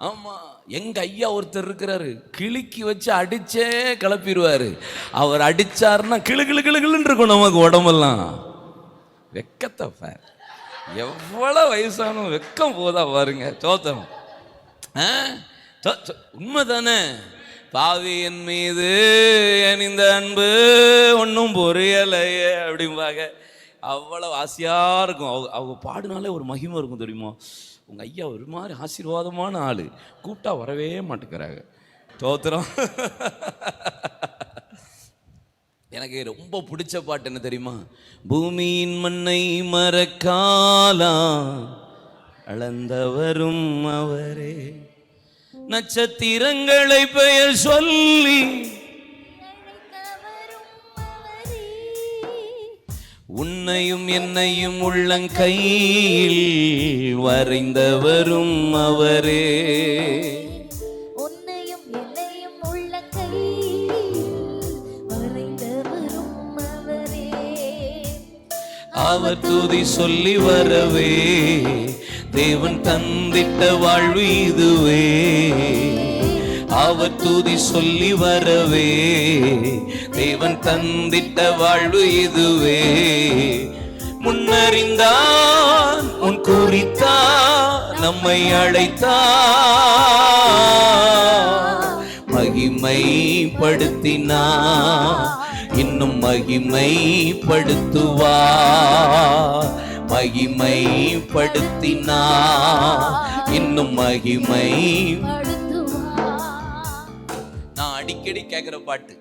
ஆமா, எங்க ஐயா ஒருத்தர் இருக்கிறாரு, கிளுக்கி வச்சு அடிச்சே கிளப்பிடுவாரு. அவர் அடிச்சாருன்னா கிளு கிளு கிளுன்னு இருக்கும் நமக்கு உடம்பெல்லாம். வெக்கத்தை பாரு, எவ்வளவு வயசானும் வெக்கம் போதா பாருங்க. சோத்தம் உண்மைதானே? பாவி என் மீது என் இந்த அன்பு ஒன்றும் பொரியலையே அப்படிம்பாங்க. அவ்வளவு ஆசையாக இருக்கும். அவங்க பாடினாலே ஒரு மகிமை இருக்கும் தெரியுமா? உங்கள் ஐயா ஒரு மாதிரி ஆசீர்வாதமான ஆள், கூப்பிட்டா வரவே மாட்டேங்கிறாங்க. தோத்திரம். எனக்கு ரொம்ப பிடிச்ச பாட்டு என்ன தெரியுமா? பூமியின் மண்ணை மறக்காலா அளந்தவரும் அவரே, நட்சத்திரங்களை பெயர் சொல்லி உன்னையும் என்னையும் உள்ளங்கையில் வரைந்தவரும் அவரே, உன்னையும் என்னையும் உள்ளங்கையில் வரைந்தவரும் அவரே. அவர் துதி சொல்லி வரவே தேவன் தந்திட்ட வாழ்வு இதுவே. அவர் துதி சொல்லி வரவே தேவன் தந்திட்ட வாழ்வு இதுவே. முன்னறிந்தான் உன் குறித்தான் நம்மை அழைத்தான், மகிமைப்படுத்தினா இன்னும் மகிமைப்படுத்துவா, மகிமைப்படுத்தினா இன்னும் மகிமை. நான் அடிக்கடி கேட்கிற பாட்டு,